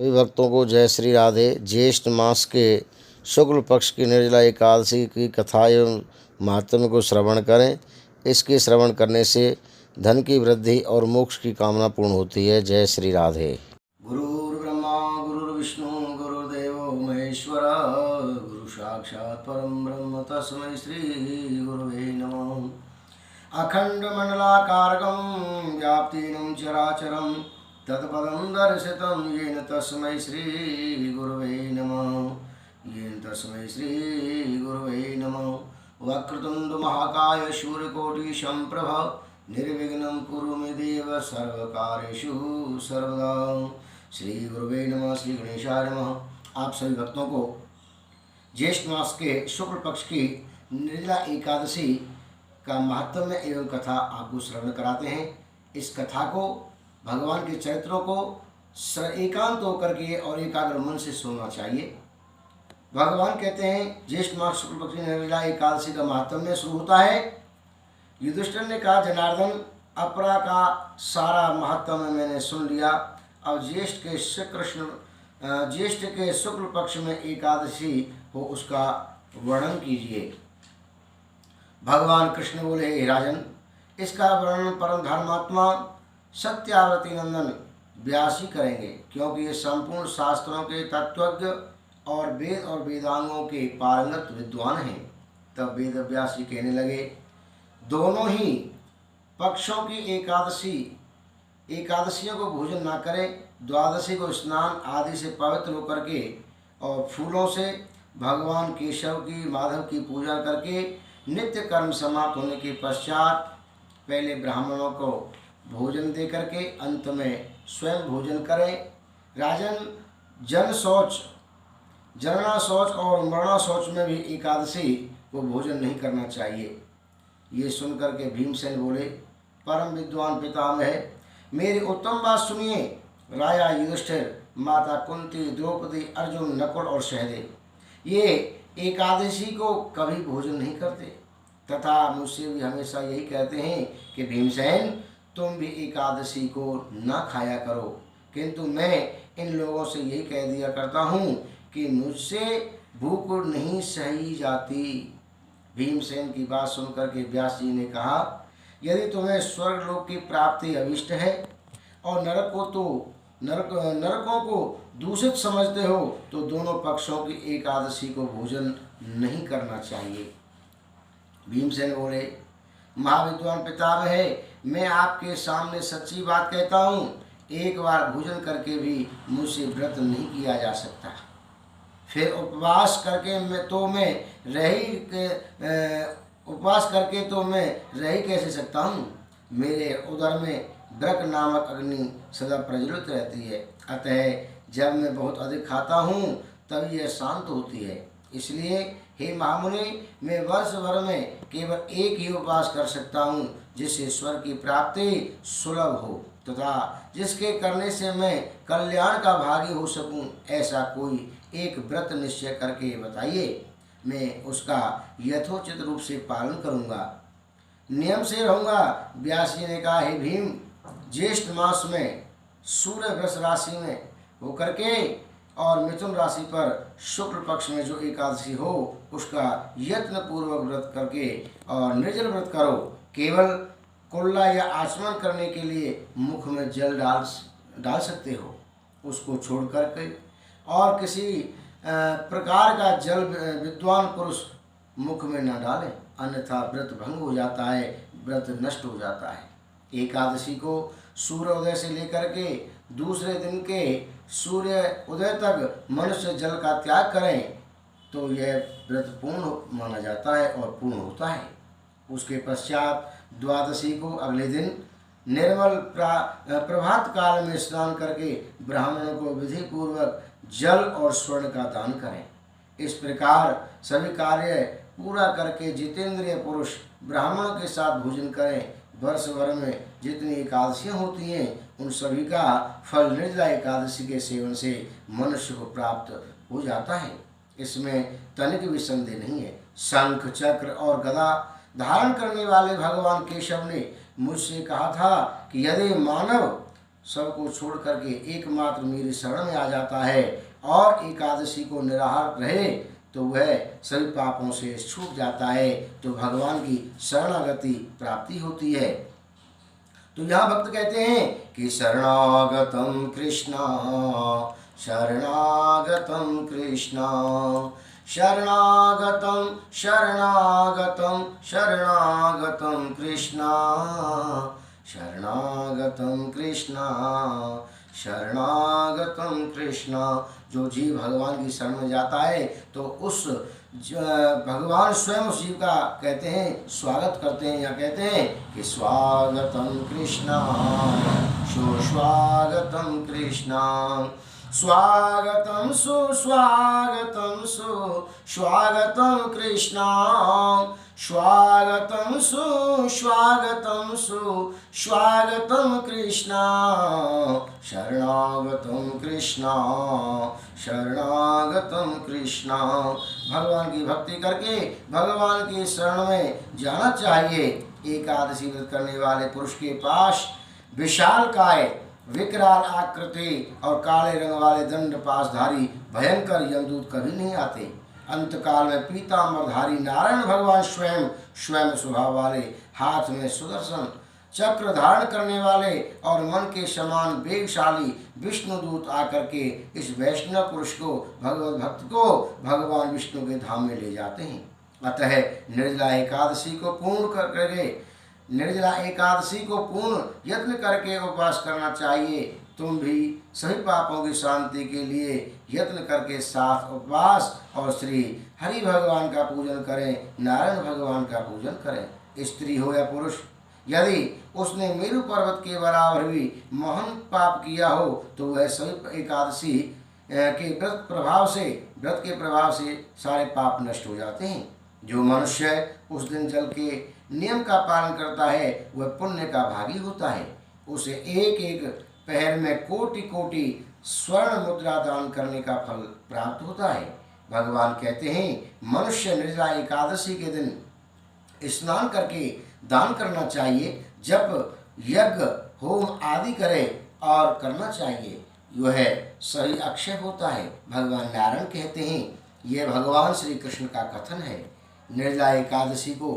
सभी भक्तों को जय श्री राधे। ज्येष्ठ मास के शुक्ल पक्ष की निर्जला एकादशी की कथा एवं महात्म्य को श्रवण करें। इसके श्रवण करने से धन की वृद्धि और मोक्ष की कामना पूर्ण होती है। जय श्री राधे। गुरुर्ब्रह्मा गुरुर्विष्णु गुरुर्देवो महेश्वर गुरु साक्षात् परम ब्रह्म तस्मै श्री गुरुवे नमः। अखण्डमण्डलाकारकं व्याप्तीनं चराचरं तत्पदं दर्शितं येन तस्मै श्रीगुरुवे नमः। येन तस्मै श्रीगुरुवे नमः। वक्रतुण्ड महाकाय सूर्यकोटिसम्प्रभ निर्विघ्नं कुरु मे देव सर्वकार्येषु सर्वदा। श्री गुरुवे नमः। श्री गणेशाय नमः। आप सभी भक्तों को ज्येष्ठ मास के शुक्ल पक्ष की निर्जला एकादशी का महत्व एवं कथा आपको श्रवण कराते हैं। इस कथा को, भगवान के चरित्रों को एकांत होकर के और एकाग्र मन से सुनना चाहिए। भगवान कहते हैं ज्येष्ठ मास शुक्ल पक्ष की निर्जला एकादशी का महत्व शुरू होता है। युधिष्ठिर ने कहा, जनार्दन, अपरा का सारा महत्व मैंने सुन लिया। अब ज्येष्ठ के शुक्ल पक्ष में एकादशी हो उसका वर्णन कीजिए। भगवान कृष्ण बोले, हे राजन, इसका वर्णन परम धर्मात्मा सत्यावती नंदन व्यास ही करेंगे, क्योंकि ये संपूर्ण शास्त्रों के तत्वज्ञ और वेद और वेदांगों के पारंगत विद्वान हैं। तब वेद व्यास जी कहने लगे, दोनों ही पक्षों की एकादशियों को भोजन ना करें, द्वादशी को स्नान आदि से पवित्र होकर के और फूलों से भगवान केशव की, माधव की पूजा करके नित्य कर्म समाप्त होने के पश्चात पहले ब्राह्मणों को भोजन दे करके अंत में स्वयं भोजन करें। राजन, जनना शौच और मरणा शौच में भी एकादशी को भोजन नहीं करना चाहिए। ये सुनकर के भीमसेन बोले, परम विद्वान पितामह, मेरी उत्तम बात सुनिए। राजा युधिष्ठिर, माता कुंती, द्रौपदी, अर्जुन, नकुल और सहदेव ये एकादशी को कभी भोजन नहीं करते तथा मुझसे भी हमेशा यही कहते हैं कि भीमसेन, तुम भी एकादशी को न खाया करो। किंतु मैं इन लोगों से यही कह दिया करता हूँ कि मुझसे भूख नहीं सही जाती। भीमसेन की बात सुनकर के व्यास जी ने कहा, यदि तुम्हें स्वर्ग लोक की प्राप्ति अभिष्ट है और नरकों को दूषित समझते हो तो दोनों पक्षों की एकादशी को भोजन नहीं करना चाहिए। भीमसेन बोले, महाविद्वान पितामह है, मैं आपके सामने सच्ची बात कहता हूँ, एक बार भोजन करके भी मुझसे व्रत नहीं किया जा सकता। फिर उपवास करके मैं रह ही कैसे सकता हूँ। मेरे उदर में ब्रक नामक अग्नि सदा प्रज्वलित रहती है, अतः जब मैं बहुत अधिक खाता हूँ तब यह शांत होती है। इसलिए हे महामुनि, मैं वर्ष भर में केवल एक ही उपवास कर सकता हूँ जिससे स्वर्ग की प्राप्ति सुलभ हो तथा जिसके करने से मैं कल्याण का भागी हो सकूँ। ऐसा कोई एक व्रत निश्चय करके बताइए, मैं उसका यथोचित रूप से पालन करूँगा, नियम से रहूँगा। व्यास जी ने कहा, हे भीम, ज्येष्ठ मास में सूर्य वृष राशि में होकर के और मिथुन राशि पर शुक्ल पक्ष में जो एकादशी हो उसका यत्न पूर्वक व्रत करके और निर्जल व्रत करो। केवल कुल्ला या आचमन करने के लिए मुख में जल डाल सकते हो, उसको छोड़ करके और किसी प्रकार का जल विद्वान पुरुष मुख में न डालें, अन्यथा व्रत भंग हो जाता है, व्रत नष्ट हो जाता है। एकादशी को सूर्योदय से लेकर के दूसरे दिन के सूर्य उदय तक मनुष्य जल का त्याग करें तो यह व्रत पूर्ण माना जाता है और पूर्ण होता है। उसके पश्चात द्वादशी को अगले दिन निर्मल प्रभात काल में स्नान करके ब्राह्मणों को विधि पूर्वक जल और स्वर्ण का दान करें। इस प्रकार सभी कार्य पूरा करके जितेंद्रिय पुरुष ब्राह्मणों के साथ भोजन करें। वर्ष भर में जितनी एकादशियाँ होती हैं उन सभी का फल निर्जला एकादशी के सेवन से मनुष्य को प्राप्त हो जाता है, इसमें तनिक भी संदेह नहीं है। शंख, चक्र और गदा धारण करने वाले भगवान केशव ने मुझसे कहा था कि यदि मानव सबको छोड़ करके एकमात्र मेरी शरण में आ जाता है और एकादशी को निराहार रहे तो वह सभी पापों से छूट जाता है, तो भगवान की शरणागति प्राप्ति होती है। तो यहाँ भक्त कहते हैं कि शरणागतम कृष्णा, शरणागतम कृष्णा, शरणागतम शरणागतम शरणागतम कृष्णा, शरणागतम कृष्णा, शरणागतम कृष्णा। जो जीव भगवान की शरण में जाता है तो उस भगवान स्वयं उस जीव का कहते हैं स्वागत करते हैं, या कहते हैं कि स्वागतम कृष्णा, सुस्वागतम कृष्णा, स्वागतम सुस्वागतम सुस्वागतम कृष्णा, स्वागतम सुस्वागतम सुस्वागतम कृष्णा, शरणागतम कृष्णा, शरणागतम कृष्णा। भगवान की भक्ति करके भगवान की शरण में जाना चाहिए। एकादशी व्रत करने वाले पुरुष के पास विशाल काय, विकराल आकृति और काले रंग वाले दंड पासधारी भयंकर यमदूत कभी नहीं आते। अंतकाल में पीतांबरधारी नारायण भगवान स्वयं स्वभाव वाले, हाथ में सुदर्शन चक्र धारण करने वाले और मन के समान वेगशाली विष्णुदूत आकर के इस वैष्णव पुरुष को, भगवत भक्त को भगवान विष्णु के धाम में ले जाते हैं। अतः निर्जला एकादशी को पूर्ण यत्न करके उपवास करना चाहिए। तुम भी सभी पापों की शांति के लिए यत्न करके साथ उपवास और श्री हरि भगवान का पूजन करें, नारायण भगवान का पूजन करें। स्त्री हो या पुरुष, यदि उसने मेरु पर्वत के बराबर भी महान पाप किया हो तो वह सभी एकादशी के व्रत के प्रभाव से सारे पाप नष्ट हो जाते हैं। जो मनुष्य उस दिन जल के नियम का पालन करता है वह पुण्य का भागी होता है। उसे एक एक पहर में कोटि कोटि स्वर्ण मुद्रा दान करने का फल प्राप्त होता है। भगवान कहते हैं मनुष्य निर्जला एकादशी के दिन स्नान करके दान करना चाहिए, जप यज्ञ होम आदि करे और करना चाहिए, यह सही अक्षय होता है। भगवान नारायण कहते हैं, यह भगवान श्री कृष्ण का कथन है। निर्जला एकादशी को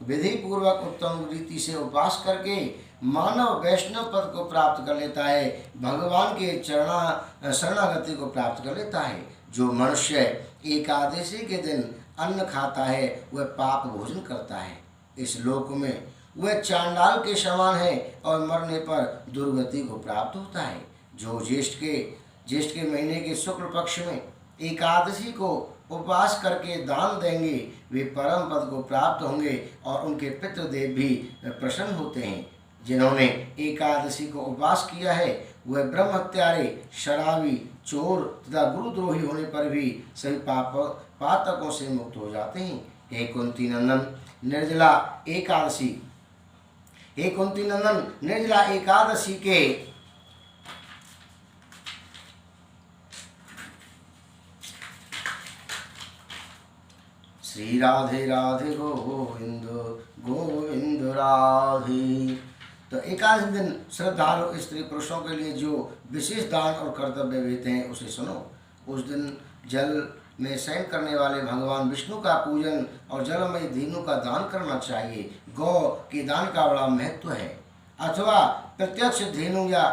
विधि पूर्वक उत्तम रीति से उपवास करके मानव वैष्णव पद को प्राप्त कर लेता है, भगवान के शरणागति को प्राप्त कर लेता है। जो मनुष्य एकादशी के दिन अन्न खाता है वह पाप भोजन करता है, इस लोक में वह चांडाल के समान है और मरने पर दुर्गति को प्राप्त होता है। जो ज्येष्ठ के महीने के शुक्ल पक्ष में एकादशी को उपवास करके दान देंगे वे परम पद को प्राप्त होंगे और उनके पितृदेव भी प्रसन्न होते हैं। जिन्होंने एकादशी को उपवास किया है वह ब्रह्म हत्यारे, शराबी, चोर तथा गुरुद्रोही होने पर भी सभी पातकों से मुक्त हो जाते हैं। हे कुंती नंदन निर्जला एकादशी के श्री राधे राधे गोविंद गोविंद राधे। तो एकादशी दिन श्रद्धालु स्त्री पुरुषों के लिए जो विशेष दान और कर्तव्य विहित हैं उसे सुनो। उस दिन जल में शयन करने वाले भगवान विष्णु का पूजन और जलमय धेनु का दान करना चाहिए। गौ के दान का बड़ा महत्व है, अथवा प्रत्यक्ष धेनु या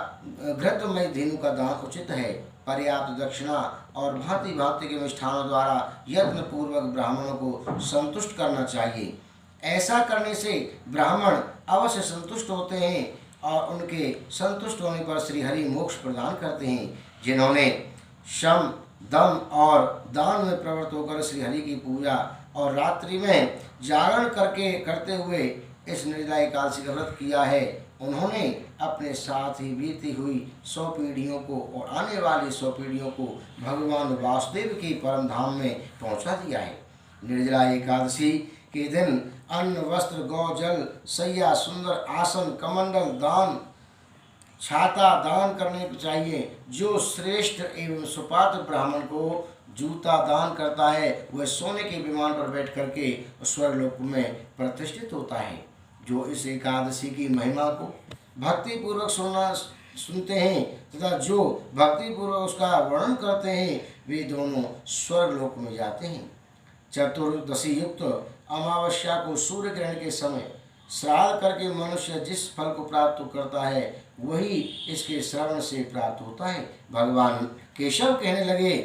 घृतमय धेनु का दान उचित है। पर्याप्त दक्षिणा और भांति भांति के मिष्ठानों द्वारा यत्न पूर्वक ब्राह्मणों को संतुष्ट करना चाहिए। ऐसा करने से ब्राह्मण अवश्य संतुष्ट होते हैं और उनके संतुष्ट होने पर श्री हरि मोक्ष प्रदान करते हैं। जिन्होंने शम दम और दान में प्रवृत्त होकर श्री हरि की पूजा और रात्रि में जागरण करते हुए इस निर्जला एकादशी का व्रत किया है, उन्होंने अपने साथ ही बीती हुई 100 पीढ़ियों को और आने वाली 100 पीढ़ियों को भगवान वासुदेव के परम धाम में पहुंचा दिया है। निर्जला एकादशी के दिन अन्न, वस्त्र, गौ, जल, सैया, सुंदर आसन, कमंडल दान, छाता दान करने चाहिए। जो श्रेष्ठ एवं सुपात्र ब्राह्मण को जूता दान करता है वह सोने के विमान पर बैठ करके स्वर्गलोक में प्रतिष्ठित होता है। जो इस एकादशी की महिमा को भक्ति पूर्वक सुनते हैं तथा जो भक्तिपूर्वक उसका वर्णन करते हैं वे दोनों स्वर्ग लोक में जाते हैं। चतुर्दशी युक्त अमावस्या को सूर्य ग्रहण के समय श्राद्ध करके मनुष्य जिस फल को प्राप्त करता है वही इसके श्रवण से प्राप्त होता है। भगवान केशव कहने लगे,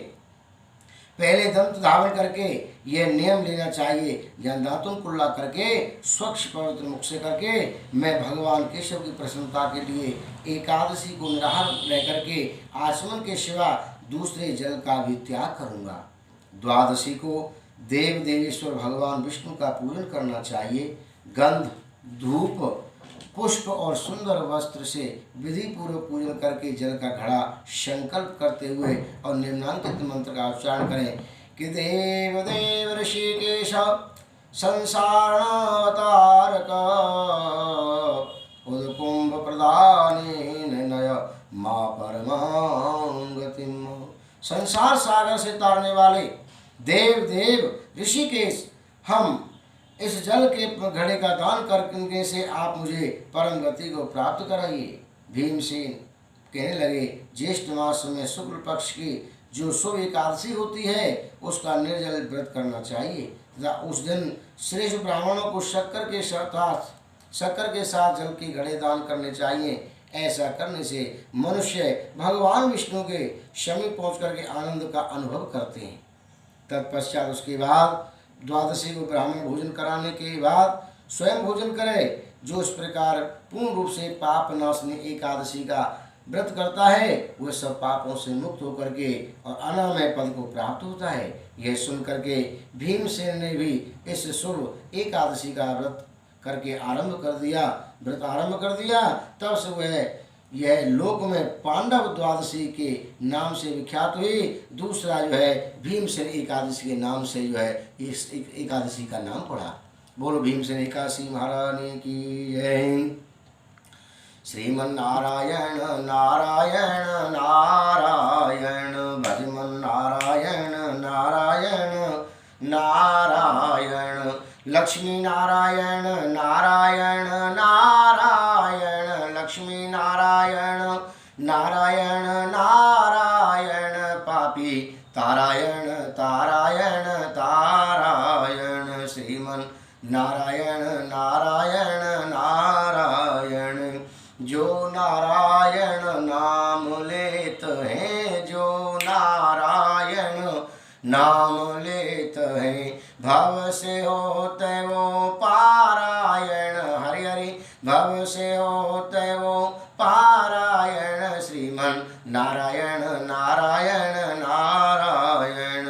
पहले दंत धावन करके यह नियम लेना चाहिए, या दांतों कुल्ला करके स्वच्छ पवित्र मुख से करके मैं भगवान केशव की प्रसन्नता के लिए एकादशी को निराहार रह करके आचमन के सिवा दूसरे जल का भी त्याग करूँगा। द्वादशी को देव देवेश्वर भगवान विष्णु का पूजन करना चाहिए। गंध, धूप, पुष्प और सुंदर वस्त्र से विधि पूर्वक पूजन करके जल का घड़ा संकल्प करते हुए और निम्नांकित मंत्र का उच्चारण करें कि देव देव ऋषिकेश संसारतारक उदकुंभ प्रदानेन नय मा परमां गतिम। संसार सागर से तारने वाले देव देव ऋषिकेश, हम इस जल के घड़े का दान करने से आप मुझे परम गति को प्राप्त कराइए। भीमसेन कहने लगे, ज्येष्ठ मास में शुक्ल पक्ष की जो शुभ एकादशी होती है उसका निर्जल व्रत करना चाहिए तथा उस दिन श्रेष्ठ ब्राह्मणों को शक्कर के साथ जल के घड़े दान करने चाहिए। ऐसा करने से मनुष्य भगवान विष्णु के समीप पहुँच करके आनंद का अनुभव करते हैं। तत्पश्चात उसके बाद द्वादशी को ब्राह्मण भोजन कराने के बाद स्वयं भोजन करे। जो इस प्रकार पूर्ण रूप से पाप नाशनी एकादशी का व्रत करता है वह सब पापों से मुक्त होकर के और अनामय पद को प्राप्त होता है। यह सुन करके भीमसेन ने भी इस शुभ एकादशी का व्रत करके व्रत आरंभ कर दिया। तब से वह यह लोक में पांडव द्वादशी के नाम से विख्यात हुई। दूसरा जो है भीमसेन एकादशी के नाम से जो है इस एकादशी का नाम पड़ा। बोलो भीमसेन एकादशी महाराज की जय। श्रीमन्नारायण नारायण नारायण भजमन नारायण नारायण नारायण लक्ष्मी नारायण नारायण नारायण लक्ष्मी नारायण नारायण नारायण पापी तारायण तारायण तारायण श्रीमन नारायण नारायण नारायण। जो नारायण नाम लेत हैं, जो नारायण नाम लेत हैं, भव से होते वो पारायण। हरि हरि भव से होते वो पारायण। श्रीमन नारायण नारायण नारायण।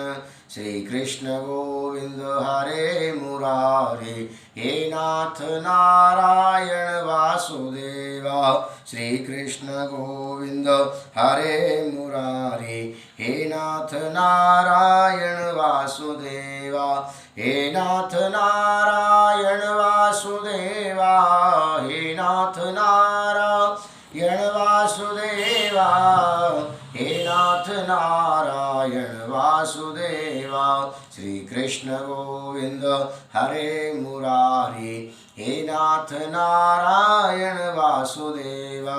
श्री कृष्ण गोविंद हरे मुरारे, हे नाथ नारायण वासुदेवा। श्री कृष्ण गोविंद हरे मुरारे, हे नाथ नारायण वासुदेवा। हे नाथ नारायण वासुदेवा, हे नाथ नारायण वासुदेवा, हे नाथ नारायण वासुदेवा। श्री कृष्ण गोविंद हरे मुरारी, हे नाथ नारायण वासुदेवा।